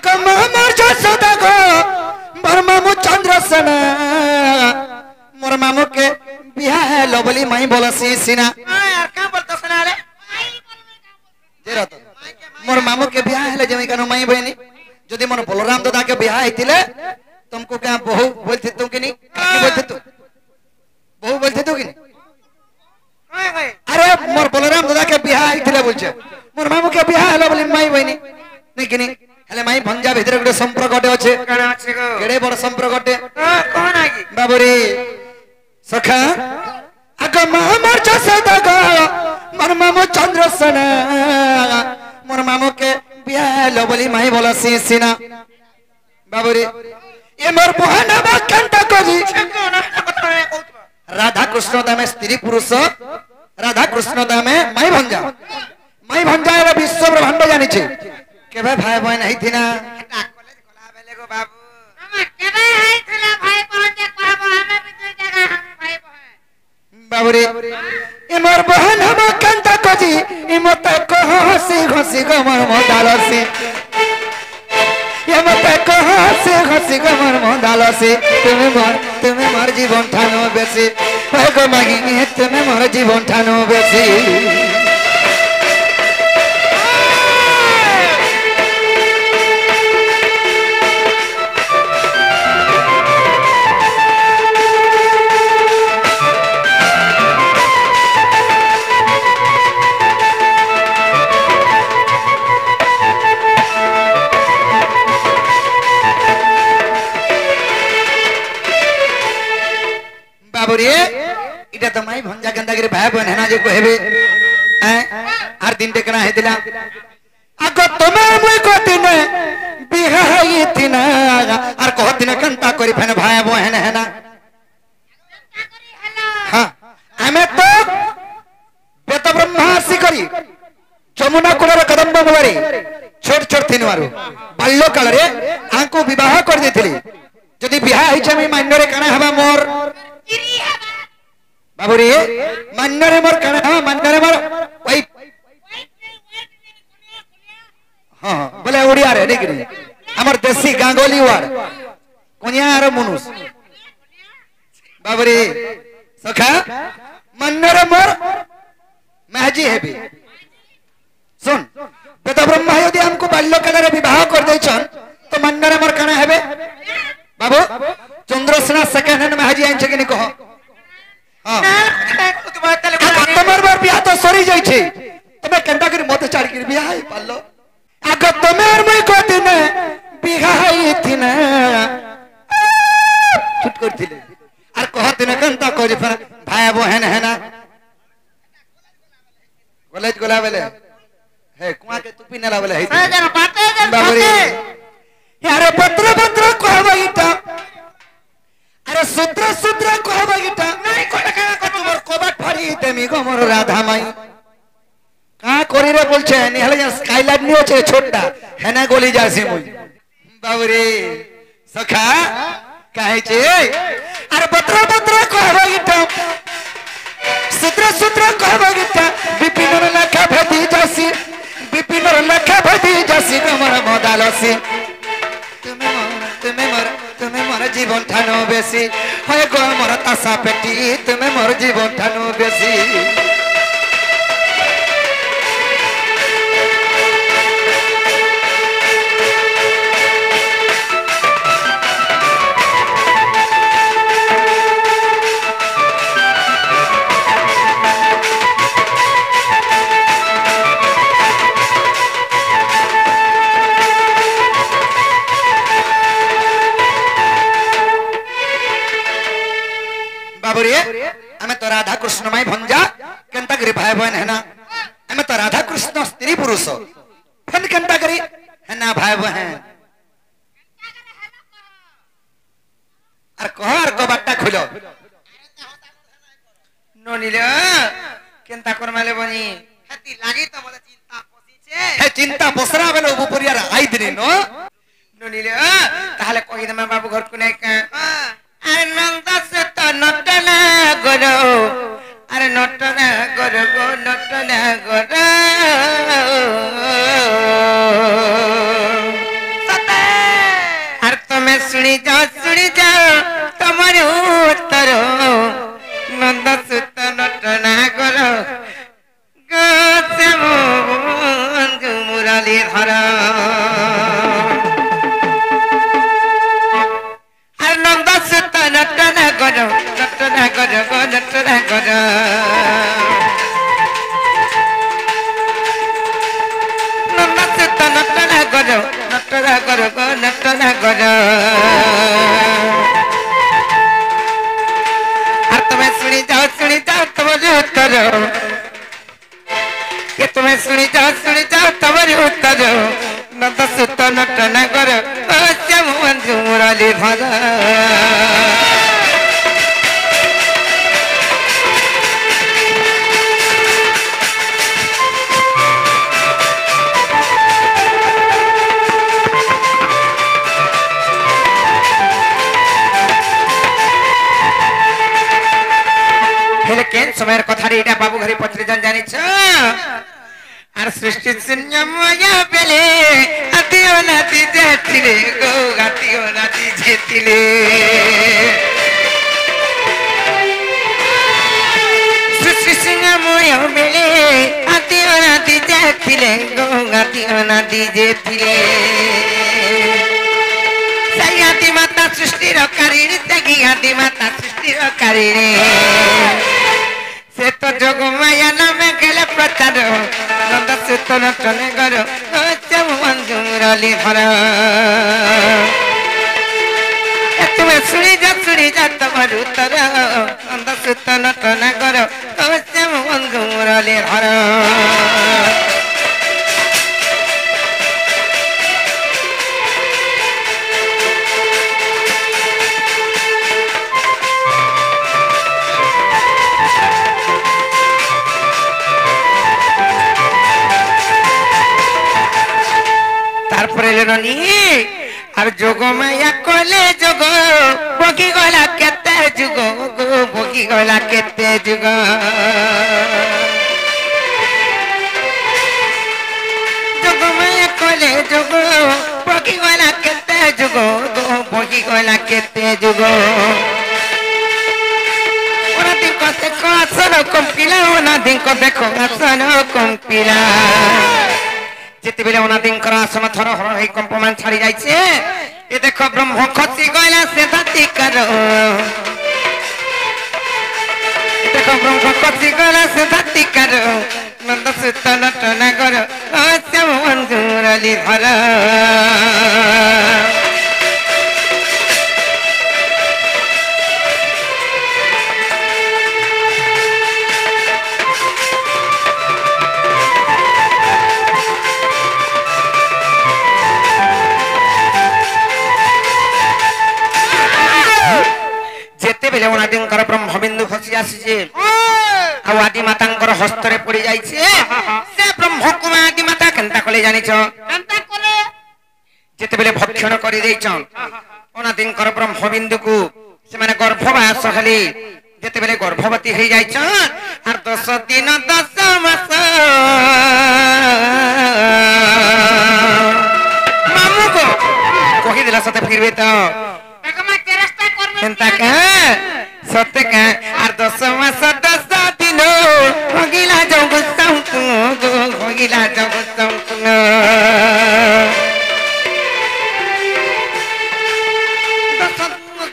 आगो मोर जसोदा गो मोर मामू चंद्रसेन मोर मामू के बिहा है लबली माई बोलसी सीना यार क्या बोलता सुना रे जेरा तो मोर मामू के बिहा है जमी कनो माई बहनी जदि मोर बलराम दादा के बिहा हेतिले तुमको क्या बहु बोलते तुम कि नहीं काकी बोलते तू बहु बोलते तू कि नहीं अरे मोर बलराम दादा के बिहा हेतिले बोलछे मोर मामू के बिहा है लबली माई बहनी नहीं कि नहीं हेले माई भंजा भितर गुटे संपर्कटे अछि कना अछि गो केडे बड़ संपर्कटे कोन आगी बाबूरी सखा आगो मोर जसोदा गो मोर मामू चंद्रसेन मोर मामू के बिया लबली माई बोलसी सीना बाबूरी ये मोर बहन बा कंटा कोजी राधा कृष्ण दामे स्त्री पुरुष राधा कृष्ण दामे माई भंजा रे विश्व ब्रह्मांड जानि छै केबे भाई बहन हैथिना कॉलेज खोला बेले गो बाबू हम केबे हैथिला भाई बहन जे कहबो हमें बिजू जगह हम भाई बहन बाबूरी ये मोर बहन बा कंटा कोजी ई मते को हसी घसी गो मोर मोदालसी ये मते को हसी घसी गो मोर मोदालसी तुम्हें मोर जीवन ठानो बेसी हे गो मागी तुम्हें मोर जीवन ठानो बेसी बाबूरी इटा तो माई भंजा गंदा करे भाई बहन है ना जो कहबे हर दिन देखना है दिला आगो तुम्हें मुई को दिन बिहाई थिना और को दिन कंता करी फन भाई बहन है ना हां हमें तो बेत ब्रह्मासी करी जमुना कुलर कदम्ब मुबारी छोट छोट थिन मारू बाल्य काल रे आंको विवाह कर देथिली जदी बिहा हिच मी मान्य रे कना हबा मोर बाबूरी मान्य रे मोर कना हबा मान्य रे मोर ओई हां बोले ओडिया रे देखरी हमर देसी गांगोली वार कोनिया रे मनुष बाबूरी सखा मान्य रे मोर महजी हेबी सुन बेद ब्रह्मा यदि हमको बाल्य काल रे विवाह कर दैछन तो मान्य रे मोर कना हेबे बाबू चंद्रसेन सेकंड हैंड में हाजी आइन छै कि नहीं कहो हां तुम्हार बार बियाह तो सरी जाई छै तमे केंदा करी मते चार करी बियाह है पालो आगो तुम्हार मई को दिन बियाह है थिना छुट करथिले आर कहत न केंता करी फिर भाई बहन है ना कॉलेज गोला बेले हे कुआ के तुपी नला बेले है बाबूरी यार पत्र पत्र कहबा इटा अरे सूत्र सूत्र कहबा इटा नहीं कोटा का तुमर कोबाट फाड़ी देमी गो मोर राधा माई का करी रे बोलछे निहले जा स्काईलाइट नियो छे छोटा हेना गोली जासी मुई बाबूरे सखा काहे छे अरे पत्र पत्र कहबा इटा सूत्र सूत्र कहबा इटा विपिनर लेखा भेदी जासी विपिनर लेखा भेदी जासी मोर मोदालसी तुम्हें मोर जीवन ठानो बेसी होय गो मोर तासा पेटी तुम्हें मोर जीवन ठानो बेसी हमें तो राधा कृष्ण माई भंजा केंता करी भाई बहन है ना हमें तो राधा कृष्ण स्त्री पुरुष फन केंता करी है ना भाई बहन और कबाटा खुलो नोनिले केंता कर माले बनी हती लागी तो मोला चिंता पोसी छे हे चिंता पोसरा बेलो उपरिया आई दिनी नो नोनिले ताहले कहि दे बाबू घर को नहीं का अरे नंदा से तो नटना गरो अरे नटना गरो गो नटना गरो सता শুনি যাও তোমার উত্তর নন্দ সুত নটনা কর শ্যাম বন্ধু মুরালি ধর আর নন্দ সুত নটনা কর নটনা কর নটনা কর নন্দ সুত নটনা কর নটনা কর নটনা কর আর তুমি শুনি যাও তোমার উত্তর তুমি শুনি যাও তোমার উত্তর নন্দ সুত নটনা কর শ্যাম বন্ধু মুরালি ধর হেলে কেন সময়ের কথা রে এটা বাবু ঘরে পত্রে জানিছ আর সৃষ্টি শূন্যময় বেলে আতিও নাতি যেতিলে গো আতিও নাতি যেতিলে সৃষ্টি শূন্যময় বেলে আতিও নাতি যেতিলে গো আতিও নাতি যেতিলে সেই আদি মাতা সৃষ্টির কারিণী ত্যাগী আদি মাতা সৃষ্টির কারিণী সে তো যোগ মায়া নামে গেলে প্রচার নন্দ সুত নটনে কর শ্যাম বন্ধু মুরালি ধর তুমি শুনি যা তোমার উত্তর নন্দ সুত নটনে কর শ্যাম বন্ধু মুরালি ধর তারপরে নি আর যোগ মায়া কলে যোগ বগি গলা কেতে যুগ বগি গলা কেতে যুগ যোগ মায়া কলে যোগ বগি গলা কেতে যুগ বগি গলা কেতে যুগ ওরা দিন কতে আসন কম্পিলা ওনা দিন দেখো আসন কম্পিলা যেতেবেলে অনাদিঙ্কর আসন থর হর হই কম্পমান ছাড়ি যাইছে এ দেখো ব্রহ্ম খসি গয়লা সে ধাতিকার দেখো ব্রহ্ম খসি গয়লা সে ধাতিকার নন্দ সুত নটনা কর শ্যাম বন্ধু মুরালি ধর যেতেবেলে অনাদিঙ্কর ব্রহ্মবিন্দু খসি আসিছে ଆଉ ଆଦି ମାତାଙ୍କର ହସ୍ତରେ ପଡି ଯାଇছে ସେ ବ୍ରହ୍ମକୁମା ଆଦି ମାତା କେନ୍ତା କଲେ ଜାଣିଛ ଯେତେବେଳେ ଭକ୍ଷଣ କରି ଦେଇଛନ୍ ଅନାଦିଙ୍କର ବ୍ରହ୍ମବିନ୍ଦୁକୁ ସେମାନେ ଗର୍ଭବାସ ହେଲେ ଯେତେବେଳେ ଗର୍ଭବତୀ ହେଇଯାଇଛନ୍ আর 10 ଦିନ 10 ମାସ ମାମୁକୁ କହିଦେଲା ସତେ ଫିରବେ ତ କେନ୍ତା କା ସତେ କା আর 10 ମାସ 10 ଦିନ ଭଗିଲା ଜଗ ସଂକୁନ ଭଗିଲା ଜଗ ସଂକୁନ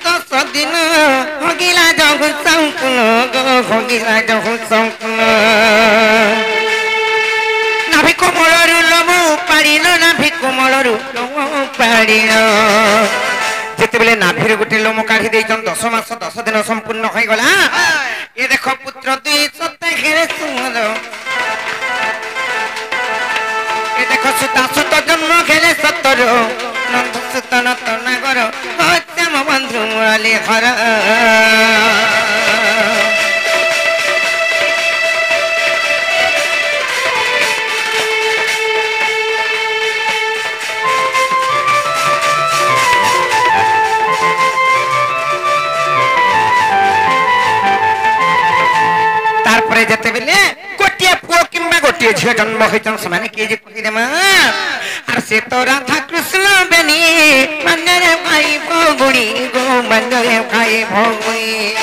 10 ଦିନ ଭଗିଲା ଜଗ ସଂକୁନ ଭଗିଲା ଜଗ ସଂକୁନ নাভি কোমলରୁ লোମ ପାଡ଼ିଲ নাভି কোমলରୁ লোମ ପାଡ଼ିଲ যেতেবেলে নাভির গোটে লোম কাঢ়ি দেইছন 10 মাস 10 দিন সম্পূর্ণ হয়ে গলা এ দেখো পুত্র দুই সত্য ঘেরে সুমল এ দেখো সুতা সুত জন্ম ঘেরে সত্তর নন্দ সুত নটনা কর শ্যাম বন্ধু মুরালি ধর তারপরে যেতেবেলে গোটিয়ে পুଅ কিংবা গোটিয়ে ঝিଅ জন্ম হইছন ସେମାନେ କିଏ ଯେ କହିଦେମା আর সে তো রাধা কৃষ্ণ বেনি মন্দিরে ভাই बुढ़ी गो मंजरे खाई भोगी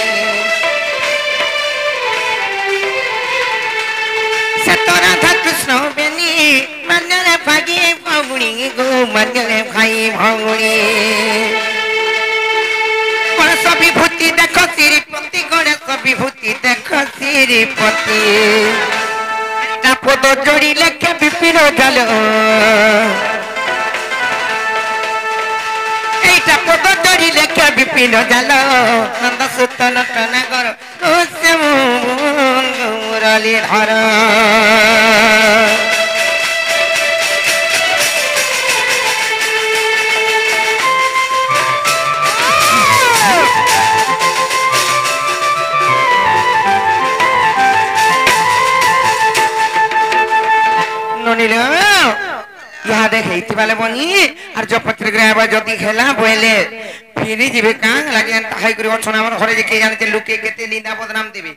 से तोरा था कृष्ण बेनी मंजरे भागी बुढ़ी गो मंजरे खाई भोगी गणेश विभूति देख श्रीपति गणेश विभूति देख श्रीपति पद जोड़ी लेखे विपिन गल पद जोड़ी लेखे विपिन गल नंद सुत नटन कर मुरली धर यहाँ देखे वाले बनी और जो पत्रग्राह जदि खेला बोले फिर जीवे कां लगे हाई करी अछना हमर घरे जे के जानते लुके केते लीना बदनाम देबे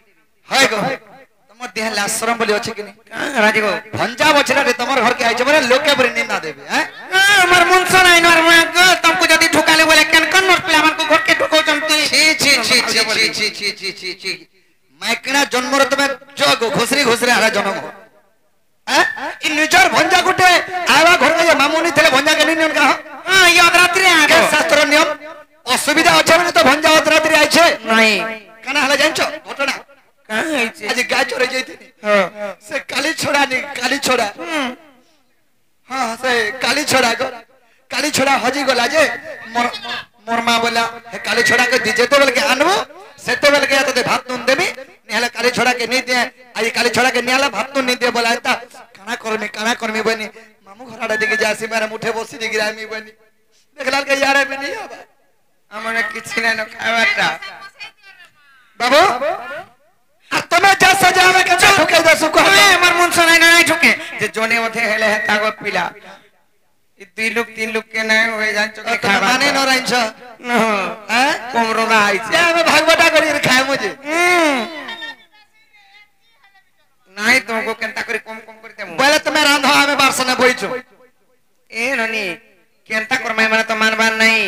हाय गो तुम देह लाश्रम बोली अछि कि नहीं राजी गो भंजा बछड़ा रे तमर घर के आइछ बोले लोके पर निंदा देबे हैं हमर मन सुनाई नर मैं तुमको जदि ठुकाले बोले केन कन नर पिला मन को घर के ठुको चमती छी छी छी छी छी छी छी छी छी मैं किना जन्म रे तमे जो घुसरी घुसरी आला जन्म हो इन निजर भंजा गुटे आवा घर में मामुनी थले भंजा के नियम का हां ये अधरात्रि आ के शास्त्र नियम असुविधा अछि माने तो भंजा अधरात्रि आइ छे नहीं कना हला जानछो घटना का आइछे आज गाय चोरे जइथिनी हां से काली छोड़ा नहीं काली छोड़ा हां से काली छोड़ा गो काली छोड़ा हजी गला जे मोर मां बोला हे काली छोड़ा के दिजे तो बोल के आनबो से तो बोल के तो भात नून देबी नेहला काली छोड़ा के नहीं दे आज काली छोड़ा के नेहला भात नून नहीं दे बोला ता काना करमी बनी मामू घराडा दिखे जासी मारा मुठे बसी दिखे रामी बनी देखलाल के यार में नहीं आबा हमने किछि न खावाटा बाबू आ तमे जा सजा में के ठोके दसु को हमर मन सुनाई नहीं ठोके जे जोने ओथे हेले है तागो पिला ई दुई लोग तीन लोग के नहीं होए जान चके खावा माने न रहिन्छ हैं कोमरो ना आइ या में भागवटा करी खाए मुझे नहीं तुमको केनता करी कम कम करते मु बोले तुम्हें रांधा में बारसने बोइछो ए ननी केनता कर मैं माने तो मानबान नहीं